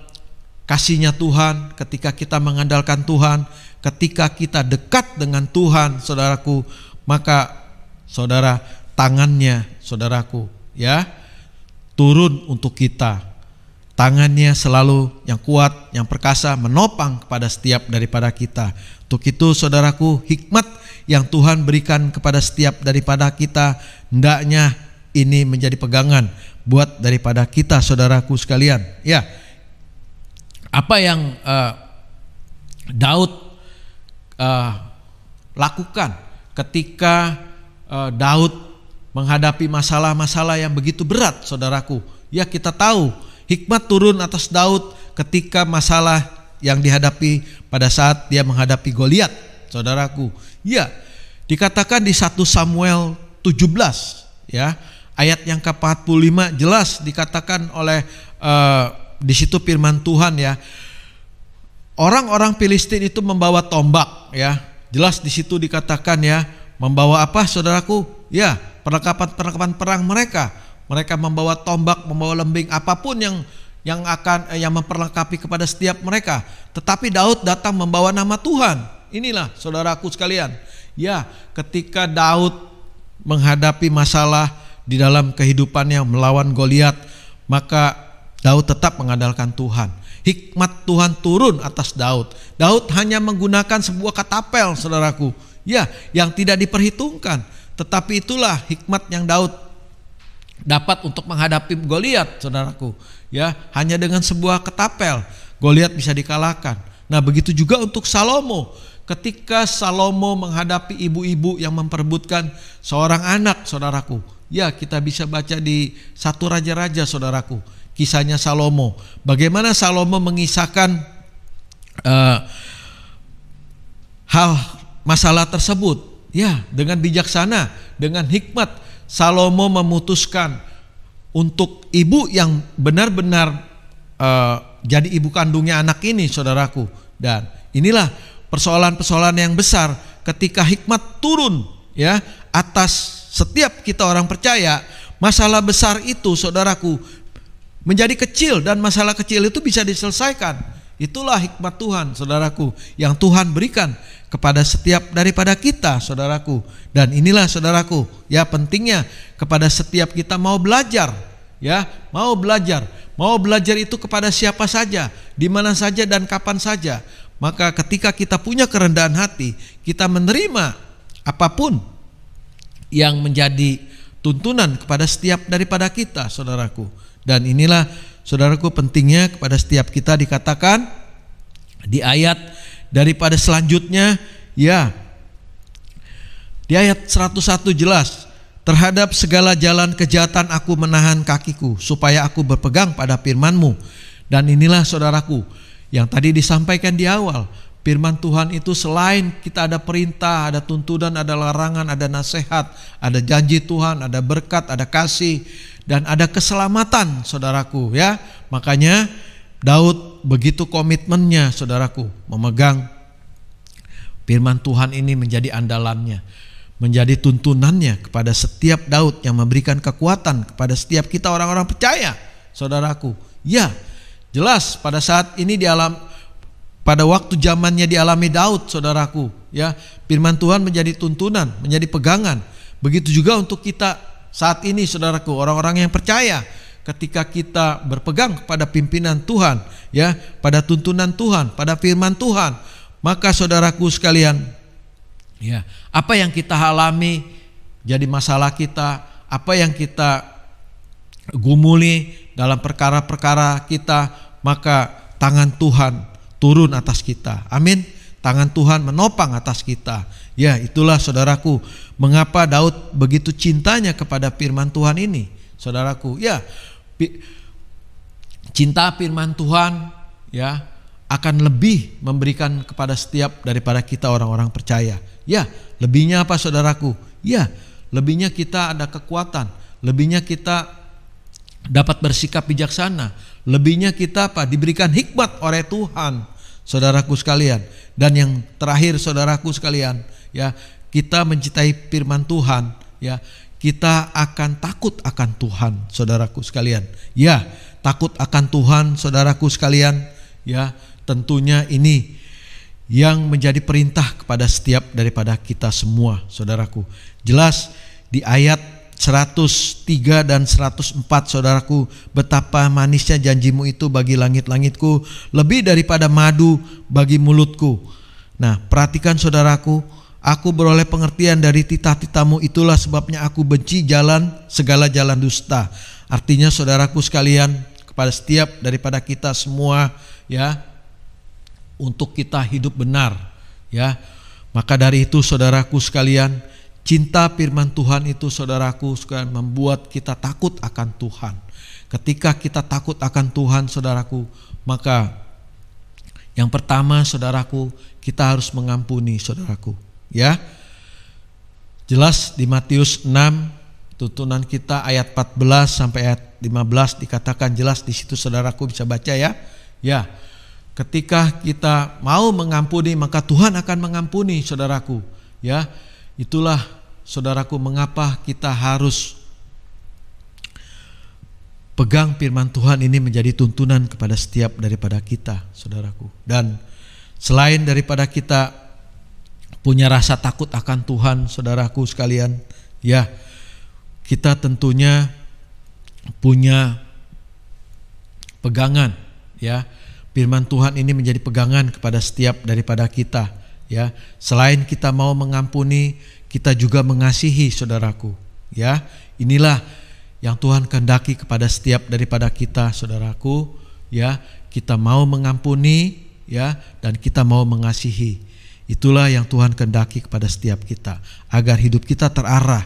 kasih-Nya Tuhan, ketika kita mengandalkan Tuhan, ketika kita dekat dengan Tuhan, saudaraku, maka saudara tangannya, saudaraku, ya, turun untuk kita. Tangannya selalu yang kuat, yang perkasa, menopang kepada setiap daripada kita. Untuk itu, saudaraku, hikmat yang Tuhan berikan kepada setiap daripada kita, hendaknya ini menjadi pegangan buat daripada kita, saudaraku sekalian. Ya, apa yang Daud lakukan ketika Daud menghadapi masalah-masalah yang begitu berat, saudaraku. Ya, kita tahu hikmat turun atas Daud ketika masalah yang dihadapi pada saat dia menghadapi Goliat, saudaraku. Ya, dikatakan di 1 Samuel 17, ya, ayat yang ke-45 jelas dikatakan oleh di situ firman Tuhan, ya. Orang-orang Filistin itu membawa tombak, ya. Jelas di situ dikatakan, ya, membawa apa, saudaraku? Ya, perlengkapan perang mereka. Mereka membawa tombak, membawa lembing, apapun yang memperlengkapi kepada setiap mereka. Tetapi Daud datang membawa nama Tuhan. Inilah saudaraku sekalian. Ya, ketika Daud menghadapi masalah di dalam kehidupannya melawan Goliat, maka Daud tetap mengandalkan Tuhan. Hikmat Tuhan turun atas Daud. Daud hanya menggunakan sebuah katapel, saudaraku, ya, yang tidak diperhitungkan. Tetapi itulah hikmat yang Daud dapat untuk menghadapi Goliat, saudaraku. Ya, hanya dengan sebuah ketapel Goliat bisa dikalahkan. Nah, begitu juga untuk Salomo. Ketika Salomo menghadapi ibu-ibu yang memperebutkan seorang anak, saudaraku. Ya, kita bisa baca di 1 Raja-Raja, saudaraku. Kisahnya Salomo, bagaimana Salomo mengisahkan hal masalah tersebut. Ya, dengan bijaksana, dengan hikmat, Salomo memutuskan untuk ibu yang benar-benar jadi ibu kandungnya anak ini, saudaraku. Dan inilah persoalan-persoalan yang besar ketika hikmat turun, ya, atas setiap kita orang percaya. Masalah besar itu, saudaraku, menjadi kecil dan masalah kecil itu bisa diselesaikan. Itulah hikmat Tuhan, saudaraku, yang Tuhan berikan kepada setiap daripada kita, saudaraku. Dan inilah saudaraku, ya pentingnya kepada setiap kita mau belajar, ya, mau belajar. Mau belajar itu kepada siapa saja, di mana saja dan kapan saja. Maka ketika kita punya kerendahan hati, kita menerima apapun yang menjadi tuntunan kepada setiap daripada kita, saudaraku. Dan inilah saudaraku pentingnya kepada setiap kita dikatakan di ayat daripada selanjutnya, ya, di ayat 101 jelas, terhadap segala jalan kejahatan aku menahan kakiku supaya aku berpegang pada firman-Mu. Dan inilah saudaraku yang tadi disampaikan di awal, firman Tuhan itu selain kita ada perintah, ada tuntunan, ada larangan, ada nasihat, ada janji Tuhan, ada berkat, ada kasih, dan ada keselamatan, saudaraku, ya. Makanya Daud begitu komitmennya, saudaraku, memegang firman Tuhan ini menjadi andalannya, menjadi tuntunannya kepada setiap Daud yang memberikan kekuatan kepada setiap kita orang-orang percaya, saudaraku. Ya, jelas pada saat ini pada waktu zamannya dialami Daud, saudaraku, ya, firman Tuhan menjadi tuntunan, menjadi pegangan. Begitu juga untuk kita saat ini, saudaraku, orang-orang yang percaya, ketika kita berpegang kepada pimpinan Tuhan, ya, pada tuntunan Tuhan, pada firman Tuhan, maka saudaraku sekalian, ya, apa yang kita alami jadi masalah kita, apa yang kita gumuli dalam perkara-perkara kita, maka tangan Tuhan turun atas kita. Amin. Tangan Tuhan menopang atas kita. Ya, itulah saudaraku mengapa Daud begitu cintanya kepada firman Tuhan ini, saudaraku. Ya, cinta firman Tuhan, ya, akan lebih memberikan kepada setiap daripada kita orang-orang percaya. Ya, lebihnya apa, saudaraku? Ya, lebihnya kita ada kekuatan, lebihnya kita dapat bersikap bijaksana, lebihnya kita apa? Diberikan hikmat oleh Tuhan, saudaraku sekalian. Dan yang terakhir, saudaraku sekalian, ya, kita mencintai firman Tuhan, ya, kita akan takut akan Tuhan, saudaraku sekalian. Ya, takut akan Tuhan, saudaraku sekalian, ya, tentunya ini yang menjadi perintah kepada setiap daripada kita semua, saudaraku. Jelas di ayat 103 dan 104, saudaraku, betapa manisnya janjimu itu bagi langit-langitku, lebih daripada madu bagi mulutku. Nah, perhatikan saudaraku, aku beroleh pengertian dari titah-titahmu, itulah sebabnya aku benci segala jalan dusta. Artinya saudaraku sekalian, kepada setiap daripada kita semua, ya, untuk kita hidup benar, ya. Maka dari itu saudaraku sekalian, cinta firman Tuhan itu, saudaraku sekalian, membuat kita takut akan Tuhan. Ketika kita takut akan Tuhan, saudaraku, maka yang pertama, saudaraku, kita harus mengampuni, saudaraku, ya. Jelas di Matius 6 tuntunan kita ayat 14 sampai ayat 15 dikatakan jelas di situ, saudaraku bisa baca, ya. Ya. Ketika kita mau mengampuni, maka Tuhan akan mengampuni, saudaraku, ya. Itulah, saudaraku, mengapa kita harus pegang firman Tuhan ini menjadi tuntunan kepada setiap daripada kita, saudaraku. Dan selain daripada kita punya rasa takut akan Tuhan, saudaraku sekalian, ya, kita tentunya punya pegangan, ya. Firman Tuhan ini menjadi pegangan kepada setiap daripada kita, ya. Selain kita mau mengampuni, kita juga mengasihi, saudaraku, ya. Inilah yang Tuhan kehendaki kepada setiap daripada kita, saudaraku, ya. Kita mau mengampuni, ya, dan kita mau mengasihi. Itulah yang Tuhan kehendaki kepada setiap kita, agar hidup kita terarah,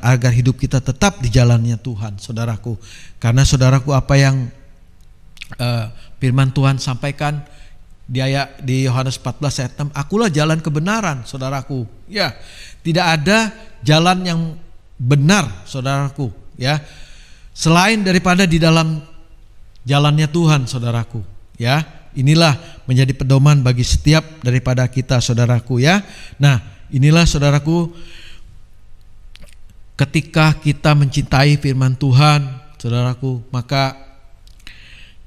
agar hidup kita tetap di jalannya Tuhan, saudaraku. Karena saudaraku, apa yang firman Tuhan sampaikan di Yohanes 14 ayat 6, akulah jalan kebenaran, saudaraku. Ya, tidak ada jalan yang benar, saudaraku, ya, selain daripada di dalam jalannya Tuhan, saudaraku, ya. Inilah menjadi pedoman bagi setiap daripada kita, saudaraku, ya. Nah, inilah, saudaraku, ketika kita mencintai firman Tuhan, saudaraku, maka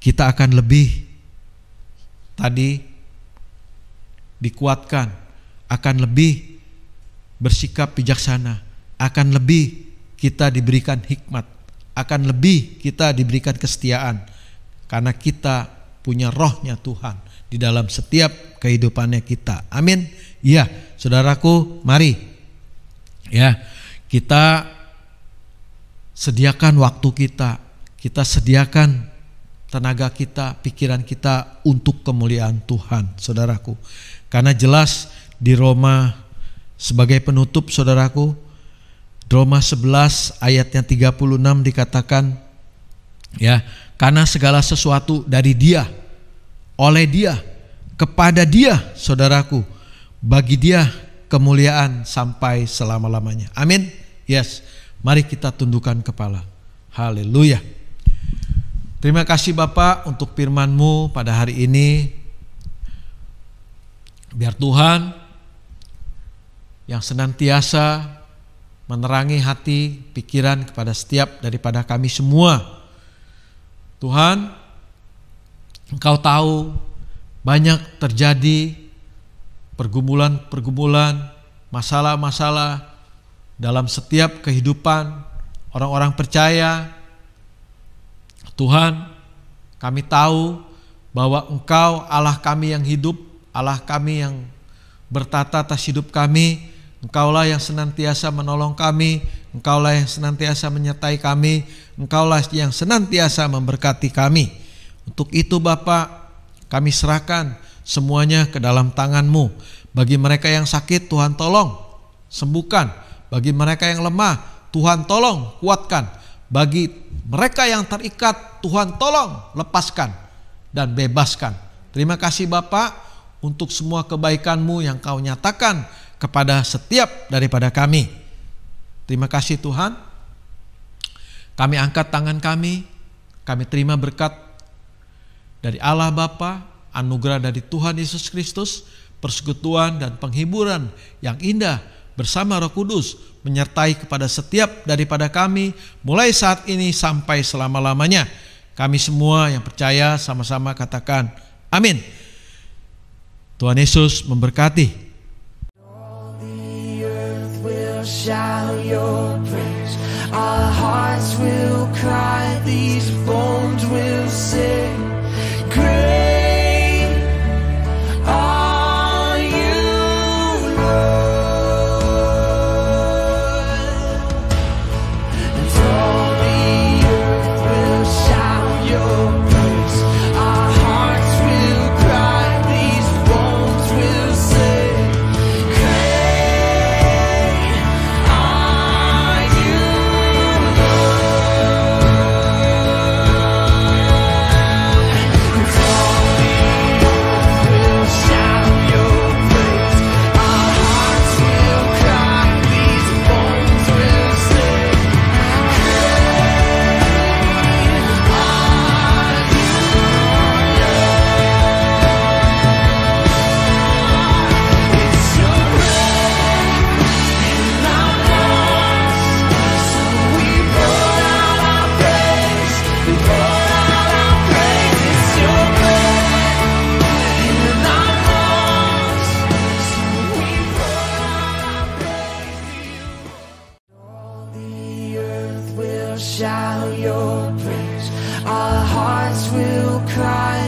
kita akan lebih tadi dikuatkan akan lebih bersikap bijaksana, akan lebih kita diberikan hikmat, akan lebih kita diberikan kesetiaan, karena kita punya rohnya Tuhan di dalam setiap kehidupannya kita. Amin. Ya, saudaraku, mari ya kita sediakan waktu kita sediakan tenaga kita, pikiran kita untuk kemuliaan Tuhan, saudaraku. Karena jelas di Roma, sebagai penutup saudaraku, Roma 11 ayatnya 36 dikatakan, ya, karena segala sesuatu dari Dia, oleh Dia, kepada Dia, saudaraku, bagi Dia kemuliaan sampai selama-lamanya. Amin. Yes, mari kita tundukkan kepala. Haleluya. Terima kasih Bapak untuk firman-Mu pada hari ini. Biar Tuhan yang senantiasa menerangi hati, pikiran kepada setiap daripada kami semua. Tuhan, Engkau tahu banyak terjadi pergumulan-pergumulan, masalah-masalah dalam setiap kehidupan orang-orang percaya. Tuhan, kami tahu bahwa Engkau Allah kami yang hidup, Allah kami yang bertata atas hidup kami. Engkaulah yang senantiasa menolong kami, Engkaulah yang senantiasa menyertai kami, Engkaulah yang senantiasa memberkati kami. Untuk itu Bapak, kami serahkan semuanya ke dalam tangan-Mu. Bagi mereka yang sakit, Tuhan tolong sembuhkan. Bagi mereka yang lemah, Tuhan tolong kuatkan. Bagi mereka yang terikat, Tuhan tolong lepaskan dan bebaskan. Terima kasih Bapak untuk semua kebaikan-Mu yang Kau nyatakan kepada setiap daripada kami. Terima kasih Tuhan. Kami angkat tangan kami terima berkat dari Allah Bapa, anugerah dari Tuhan Yesus Kristus, persekutuan dan penghiburan yang indah bersama Roh Kudus menyertai kepada setiap daripada kami mulai saat ini sampai selama-lamanya. Kami semua yang percaya sama-sama katakan amin. Tuhan Yesus memberkati. Shout your praise, our hearts will cry, these bones will sing. Great are you, Lord, and all the earth will shout your praise, our hearts will cry, these bones will sing. Shout your praise, our hearts will cry.